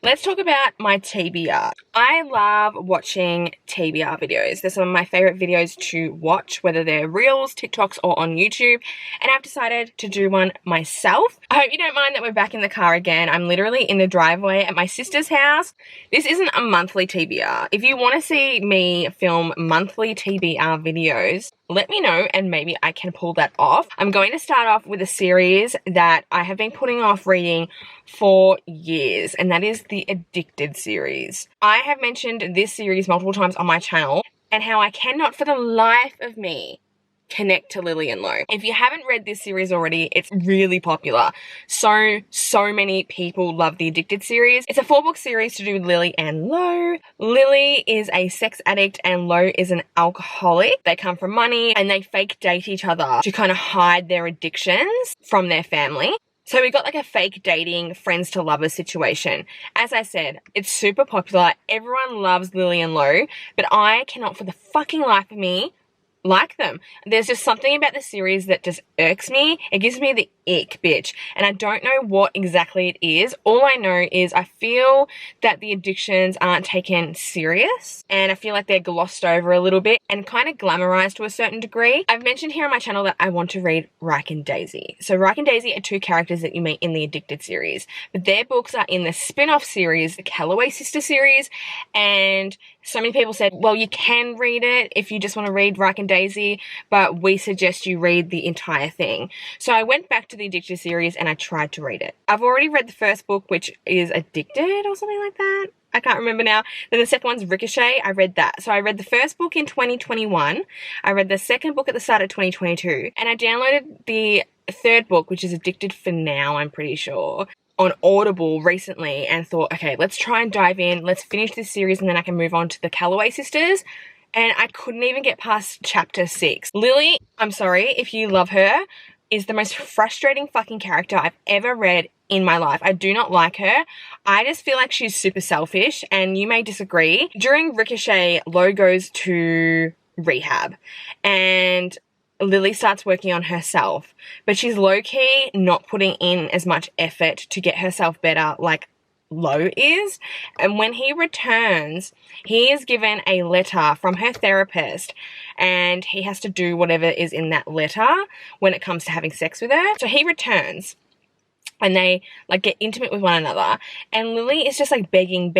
Let's talk about my TBR. I love watching TBR videos. They're some of my favorite videos to watch, whether they're Reels, TikToks, or on YouTube. And I've decided to do one myself. I hope you don't mind that we're back in the car again. I'm literally in the driveway at my sister's house. This isn't a monthly TBR. If you want to see me film monthly TBR videos, let me know and maybe I can pull that off. I'm going to start off with a series that I have been putting off reading for years, and that is the Addicted series. I have mentioned this series multiple times on my channel and how I cannot for the life of me connect to Lily and Lo. If you haven't read this series already, it's really popular. So many people love the Addicted series. It's a 4-book series to do with Lily and Lo. Lily is a sex addict and Lo is an alcoholic. They come from money and they fake date each other to kind of hide their addictions from their family. So we got like a fake dating friends to lovers situation. As I said, it's super popular. Everyone loves Lily and Lo, but I cannot for the fucking life of me like them. There's just something about the series that just irks me. It gives me the ick, bitch. And I don't know what exactly it is. All I know is I feel that the addictions aren't taken serious, and I feel like they're glossed over a little bit and kind of glamorized to a certain degree. I've mentioned here on my channel that I want to read Ike and Daisy. So Ike and Daisy are 2 characters that you meet in the Addicted series, but their books are in the spin-off series, the 𝐒𝐈𝐍𝐊𝐒 sister series, and so many people said, well, you can read it if you just want to read Ike and Daisy, but we suggest you read the entire thing. So I went back to the Addicted series and I tried to read it. I've already read the first book, which is Addicted or something like that. I can't remember now. Then the second one's Ricochet. I read that. So I read the first book in 2021. I read the second book at the start of 2022. And I downloaded the third book, which is Addicted for Now, I'm pretty sure, on Audible recently, and thought, okay, let's try and dive in. Let's finish this series and then I can move on to the 𝐒𝐈𝐍𝐊𝐒 sisters. And I couldn't even get past chapter 6. Lily, I'm sorry if you love her, is the most frustrating fucking character I've ever read in my life. I do not like her. I just feel like she's super selfish, and you may disagree. During Ricochet, Lo goes to rehab and Lily starts working on herself, but she's low-key not putting in as much effort to get herself better like Lo is. And when he returns, he is given a letter from her therapist and he has to do whatever is in that letter when it comes to having sex with her. So he returns and they like get intimate with one another, and Lily is just like begging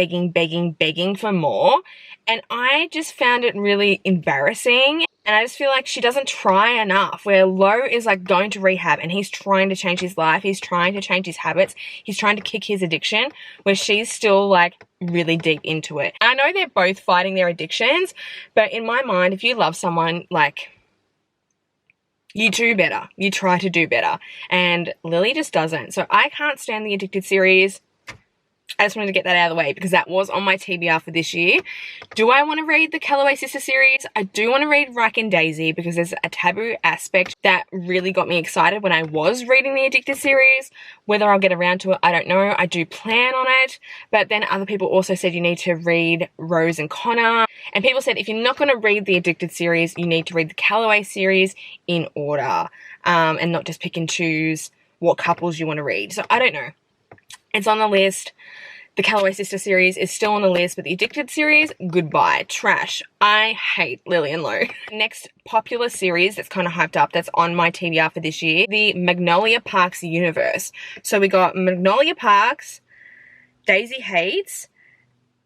for more, and I just found it really embarrassing. And I just feel like she doesn't try enough, where Lo is like going to rehab and he's trying to change his life, he's trying to change his habits, he's trying to kick his addiction, where she's still like really deep into it. I know they're both fighting their addictions, but in my mind, if you love someone, like, you do better. You try to do better. And Lily just doesn't. So I can't stand the Addicted series. I just wanted to get that out of the way because that was on my TBR for this year. Do I want to read the 𝐒𝐈𝐍𝐊𝐒 sister series? I do want to read Ike and Daisy because there's a taboo aspect that really got me excited when I was reading the Addicted series. Whether I'll get around to it, I don't know. I do plan on it. But then other people also said you need to read Rose and Connor. And people said if you're not going to read the Addicted series, you need to read the 𝐒𝐈𝐍𝐊𝐒 series in order, and not just pick and choose what couples you want to read. So I don't know. It's on the list. The 𝐒𝐈𝐍𝐊𝐿 sister series is still on the list, but the Addicted series, goodbye. Trash. I hate Lily and Lo. Next popular series that's kind of hyped up that's on my TBR for this year, the Magnolia Parks universe. So we got Magnolia Parks, Daisy Hates,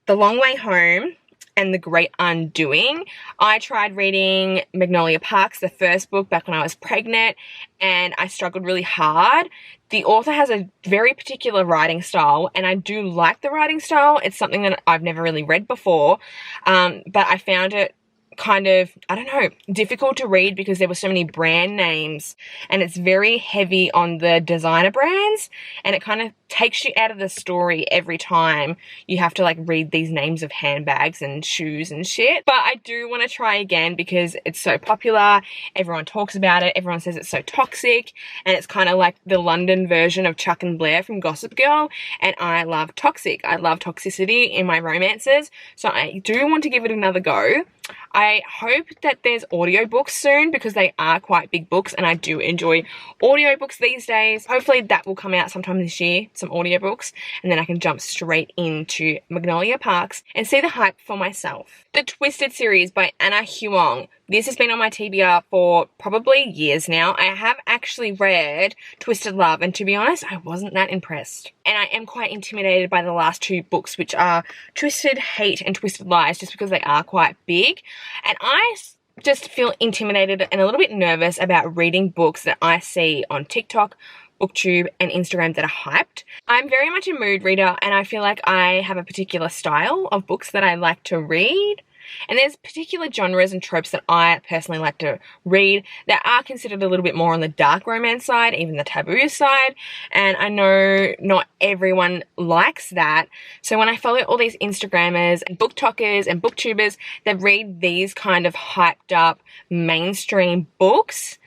The Long Way Home, and The Great Undoing. I tried reading Magnolia Parks, the first book, back when I was pregnant, and I struggled really hard. The author has a very particular writing style, and I do like the writing style. It's something that I've never really read before, but I found it kind of, I don't know, difficult to read because there were so many brand names, and it's very heavy on the designer brands, and it kind of takes you out of the story every time you have to like read these names of handbags and shoes and shit. But I do want to try again because it's so popular, everyone talks about it, everyone says it's so toxic, and it's kind of like the London version of Chuck and Blair from Gossip Girl, and I love toxic. I love toxicity in my romances, so I do want to give it another go. I hope that there's audiobooks soon because they are quite big books and I do enjoy audiobooks these days. Hopefully that will come out sometime this year. some audiobooks, and then I can jump straight into Magnolia Parks and see the hype for myself. The Twisted series by Anna Huang. This has been on my TBR for probably years now. I have actually read Twisted Love, and to be honest, I wasn't that impressed. And I am quite intimidated by the last two books, which are Twisted Hate and Twisted Lies, just because they are quite big. And I just feel intimidated and a little bit nervous about reading books that I see on TikTok, BookTube, and Instagram that are hyped. I'm very much a mood reader, and I feel like I have a particular style of books that I like to read. And there's particular genres and tropes that I personally like to read that are considered a little bit more on the dark romance side, even the taboo side. And I know not everyone likes that. So when I follow all these Instagrammers and BookTokers and BookTubers that read these kind of hyped up mainstream books,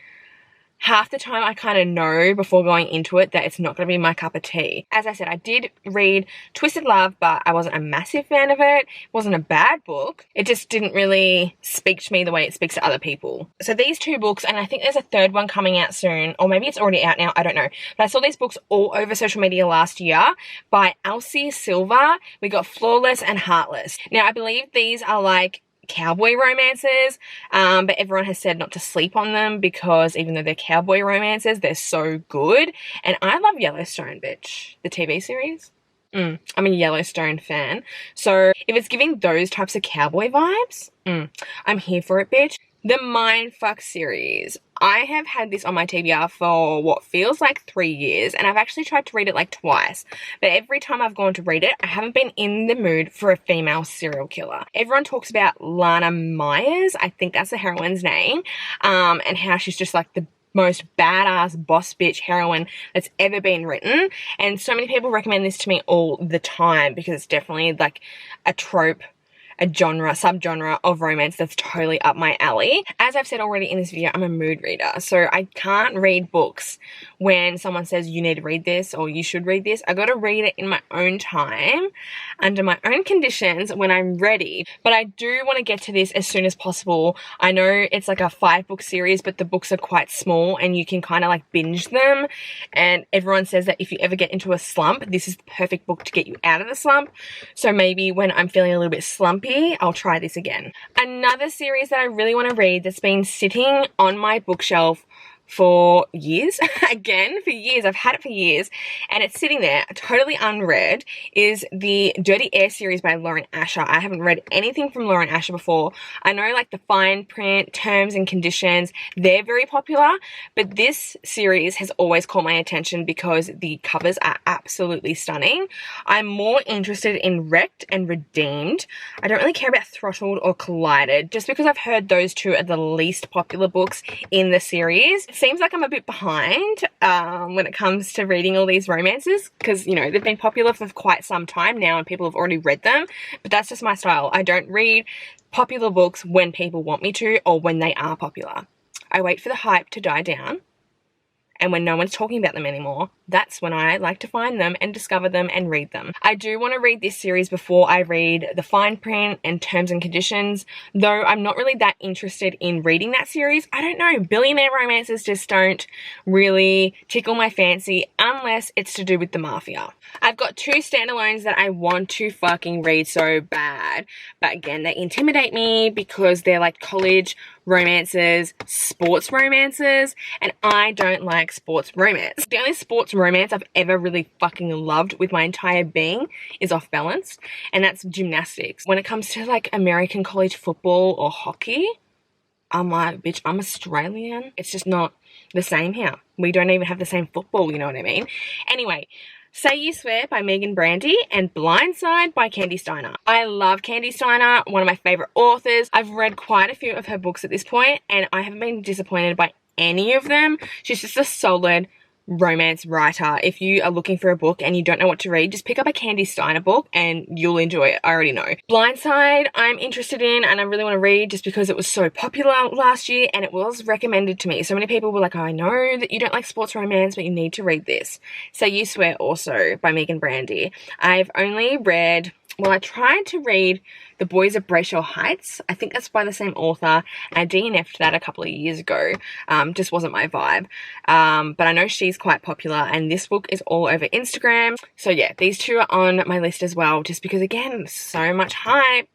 half the time I kind of know before going into it that it's not going to be my cup of tea. As I said, I did read Twisted Love, but I wasn't a massive fan of it. It wasn't a bad book. It just didn't really speak to me the way it speaks to other people. So these two books, and I think there's a third one coming out soon, or maybe it's already out now, I don't know. But I saw these books all over social media last year by 𝐒𝐈𝐍𝐊𝐒. We got Flawless and Heartless. Now, I believe these are like cowboy romances, but everyone has said not to sleep on them because even though they're cowboy romances, they're so good. And I love Yellowstone, bitch. The TV series. I'm a Yellowstone fan. So if it's giving those types of cowboy vibes, I'm here for it, bitch. The Mindfuck series. I have had this on my TBR for what feels like 3 years, and I've actually tried to read it like twice. But every time I've gone to read it, I haven't been in the mood for a female serial killer. Everyone talks about Lana Myers, I think that's the heroine's name, and how she's just like the most badass boss bitch heroine that's ever been written. And so many people recommend this to me all the time because it's definitely like a trope, a genre, subgenre of romance that's totally up my alley. As I've said already in this video, I'm a mood reader, so I can't read books when someone says you need to read this or you should read this. I gotta read it in my own time, under my own conditions, when I'm ready. But I do want to get to this as soon as possible. I know it's like a 5-book series, but the books are quite small and you can kind of like binge them. And everyone says that if you ever get into a slump, this is the perfect book to get you out of the slump. So maybe when I'm feeling a little bit slumpy, I'll try this again. Another series that I really want to read that's been sitting on my bookshelf for years, again, for years, I've had it for years, and it's sitting there totally unread, is the Dirty Air series by Lauren Asher. I haven't read anything from Lauren Asher before. I know like the fine print, terms and conditions, they're very popular, but this series has always caught my attention because the covers are absolutely stunning. I'm more interested in Wrecked and Redeemed. I don't really care about Throttled or Collided, just because I've heard those two are the least popular books in the series. Seems like I'm a bit behind when it comes to reading all these romances because, you know, they've been popular for quite some time now and people have already read them, but that's just my style. I don't read popular books when people want me to or when they are popular. I wait for the hype to die down, and when no one's talking about them anymore, that's when I like to find them and discover them and read them. I do want to read this series before I read the fine print and terms and conditions, though I'm not really that interested in reading that series. I don't know, billionaire romances just don't really tickle my fancy unless it's to do with the mafia. I've got 2 standalones that I want to fucking read so bad, but again, they intimidate me because they're like college romances, sports romances, and I don't like sports romance. The only sports romance I've ever really fucking loved with my entire being is Off Balance, and that's gymnastics. When it comes to like American college football or hockey, I'm like, bitch, I'm Australian. It's just not the same here. We don't even have the same football, you know what I mean? Anyway, Say You Swear by Megan Brandy and Blindside by Candy Steiner. I love Candy Steiner, one of my favorite authors. I've read quite a few of her books at this point and I haven't been disappointed by any of them. She's just a solid romance writer. If you are looking for a book and you don't know what to read, just pick up a Candy Steiner book and you'll enjoy it. I already know. Blindside I'm interested in and I really want to read just because it was so popular last year and it was recommended to me. So many people were like, oh, I know that you don't like sports romance, but you need to read this. Say You Swear also by Megan Brandy. I've only read Well, I tried to read The Boys of Brayshall Heights. I think that's by the same author. I DNF'd that a couple of years ago. Just wasn't my vibe. But I know she's quite popular, and this book is all over Instagram. So yeah, these two are on my list as well, just because, again, so much hype.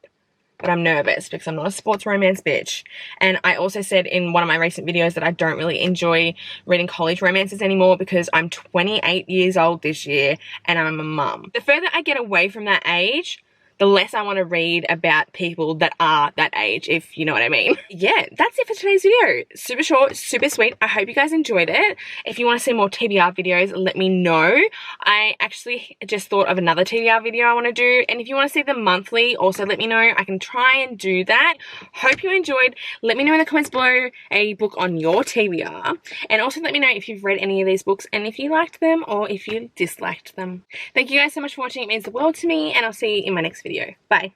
But I'm nervous because I'm not a sports romance bitch. And I also said in one of my recent videos that I don't really enjoy reading college romances anymore because I'm 28 years old this year and I'm a mum. The further I get away from that age, the less I want to read about people that are that age, if you know what I mean. Yeah, that's it for today's video. Super short, super sweet. I hope you guys enjoyed it. If you want to see more TBR videos, let me know. I actually just thought of another TBR video I want to do. And if you want to see them monthly, also let me know. I can try and do that. Hope you enjoyed. Let me know in the comments below a book on your TBR. And also let me know if you've read any of these books and if you liked them or if you disliked them. Thank you guys so much for watching. It means the world to me, and I'll see you in my next video. Bye.